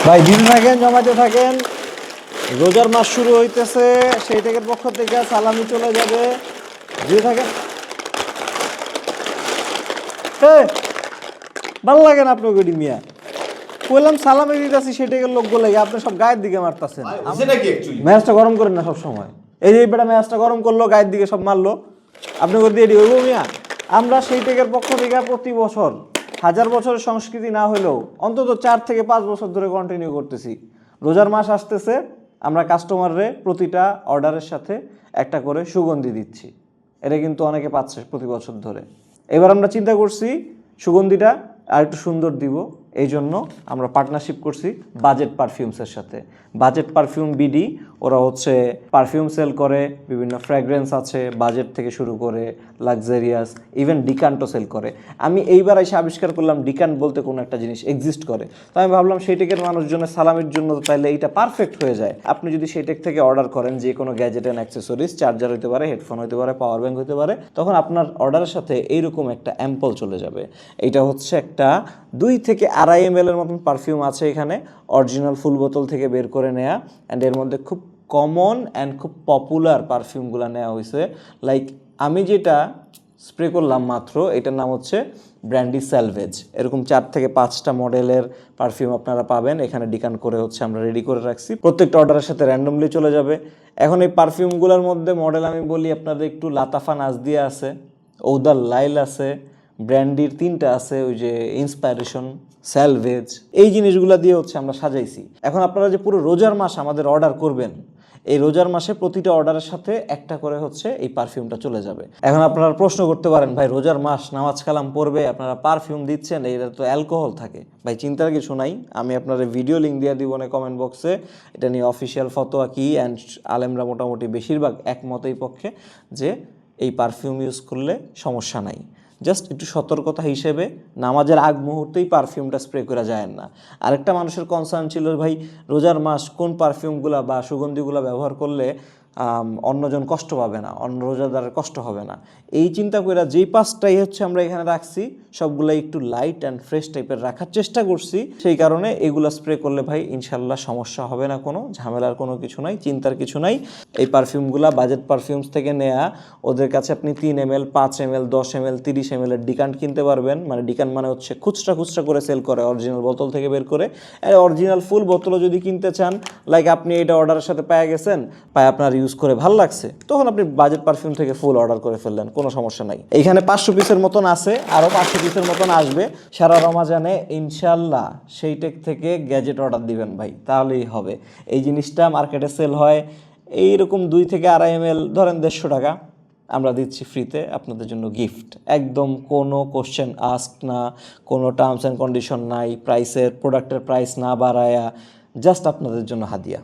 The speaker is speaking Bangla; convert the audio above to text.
ভাই দিতে থাকেন, জমাতে থাকেন। রোজার মাস শুরু হইতেছে, সেই থেকে পক্ষ থেকে সালামি চলে যাবে। দিতে থাকেন। ভালো লাগে না আপনার গডি মিয়া? বললাম সালামি দিতেছি, সেটাকে লোক বলে আপনি সব গায়ের দিকে মারতেছেন। ম্যাচটা গরম করেন না সব সময়। এই যে বেটা ম্যাচটা গরম করলো, গায়ের দিকে সব মারলো, আপনি করে দিয়ে দিই মিয়া। আমরা সেই টেকের পক্ষ থেকে প্রতি বছর, হাজার বছরের সংস্কৃতি না হলেও অন্তত 4 থেকে 5 বছর ধরে কন্টিনিউ করতেছি। রোজার মাস আসতেছে, আমরা কাস্টমাররে প্রতিটা অর্ডারের সাথে একটা করে সুগন্ধি দিচ্ছি। এটা কিন্তু অনেকে পাচ্ছে প্রতি বছর ধরে। এবার আমরা চিন্তা করছি সুগন্ধিটা আর একটু সুন্দর দিব, এই জন্য আমরা পার্টনারশিপ করছি বাজেট পারফিউমসের সাথে। বাজেট পারফিউম বিডি, ওরা হচ্ছে পারফিউম সেল করে, বিভিন্ন ফ্র্যাগ্রেন্স আছে বাজেট থেকে শুরু করে লাক্সারিয়াস, ইভেন ডিকান্টও সেল করে। আমি এইবার এসে আবিষ্কার করলাম ডিকান্ট বলতে কোনো একটা জিনিস এক্সিস্ট করে। তো আমি ভাবলাম সেই টেকের মানুষজনের সালামির জন্য তাইলে এইটা পারফেক্ট হয়ে যায়। আপনি যদি সেই টেক থেকে অর্ডার করেন যে কোনো গ্যাজেট অ্যান্ড অ্যাক্সেসরিজ, চার্জার হতে পারে, হেডফোন হতে পারে, পাওয়ার ব্যাঙ্ক হতে পারে, তখন আপনার অর্ডারের সাথে এইরকম একটা অ্যাম্পল চলে যাবে। এইটা হচ্ছে একটা 2 থেকে 2.5 ml এর মতন পারফিউম আছে এখানে, অরিজিনাল ফুল বোতল থেকে বের করে নেয়া। অ্যান্ড এর মধ্যে খুব কমন অ্যান্ড খুব পপুলার পারফিউমগুলো নেওয়া হয়েছে। লাইক আমি যেটা স্প্রে করলাম মাত্র, এটার নাম হচ্ছে ব্র্যান্ডি স্যালভেজ। এরকম 4 থেকে 5টা মডেলের পারফিউম আপনারা পাবেন এখানে। ডিকান্ট করে হচ্ছে আমরা রেডি করে রাখছি, প্রত্যেকটা অর্ডারের সাথে র্যান্ডমলি চলে যাবে। এখন এই পারফিউমগুলোর মধ্যে মডেল আমি বলি আপনাদের, একটু লাতাফা নাজদিয়া আছে, ঔদাল লাইল আছে, ব্র্যান্ডির 3টা আছে, ওই যে ইন্সপাইরেশন, স্যালভেজ, এই জিনিসগুলো দিয়ে হচ্ছে আমরা সাজাইছি। এখন আপনারা যে পুরো রোজার মাস আমাদের অর্ডার করবেন, এই রোজার মাসে প্রতিটা অর্ডারের সাথে একটা করে হচ্ছে এই পারফিউমটা চলে যাবে। এখন আপনারা প্রশ্ন করতে পারেন, ভাই রোজার মাস নামাজ কালাম পড়বে, আপনারা পারফিউম দিচ্ছেন, এটা তো অ্যালকোহল থাকে। ভাই চিন্তার কিছু নাই, আমি আপনার ভিডিও লিঙ্ক দিয়ে দিব না কমেন্ট বক্সে। এটা নিয়ে অফিসিয়াল ফতোয়া কি, অ্যান্ড আলেমরা মোটামুটি বেশিরভাগ একমত এই পক্ষে যে এই পারফিউম ইউজ করলে সমস্যা নাই। জাস্ট একটু সতর্কতা হিসেবে নামাজের আগ মুহূর্তেই পারফিউমটা স্প্রে করা যায় না। আরেকটা মানুষের কনসার্ন ছিল, ভাই রোজার মাস কোন পারফিউমগুলো বা সুগন্ধিগুলো ব্যবহার করলে অন্যজন কষ্ট পাবে না, অন্য রোজাদারের কষ্ট হবে না। এই চিন্তা করে যেই 5টাই হচ্ছে আমরা এখানে রাখছি, সবগুলাই একটু লাইট অ্যান্ড ফ্রেশ টাইপের রাখার চেষ্টা করছি। সেই কারণে এগুলো স্প্রে করলে ভাই ইনশাল্লাহ সমস্যা হবে না, কোনো ঝামেলার কোনো কিছু নাই, চিন্তার কিছু নাই। এই পারফিউমগুলো বাজেট পারফিউমস থেকে নেয়া। ওদের কাছে আপনি 3 ml, 5 ml, 10 ml, 30 ml এর ডিকান্ট কিনতে পারবেন। মানে ডিকান্ট মানে হচ্ছে খুচরা করে সেল করে, অরিজিনাল বোতল থেকে বের করে। আর অরিজিনাল ফুল বোতলও যদি কিনতে চান, লাইক আপনি এটা অর্ডারের সাথে পেয়ে গেছেন, পায়ে আপনার ইউজ করে ভালো লাগছে, তখন আপনি বাজেট পারফিউম থেকে ফুল অর্ডার করে ফেললেন, কোনো সমস্যা নাই। এইখানে 500 পিসের মতন আছে, আরও 500 পিসের মতন আসবে সারা রমাজানে ইনশাল্লাহ। সেই টেক থেকে গ্যাজেট অর্ডার দিবেন ভাই, তাহলেই হবে। এই জিনিসটা মার্কেটে সেল হয় এইরকম 2 থেকে 2.5 ml, ধরেন 150 টাকা, আমরা দিচ্ছি ফ্রিতে আপনাদের জন্য গিফট। একদম কোনো কোশ্চেন আস্ক না, কোনো টার্মস অ্যান্ড কন্ডিশন নাই, প্রোডাক্টের প্রাইস না বাড়ায়া, জাস্ট আপনাদের জন্য হাদিয়া।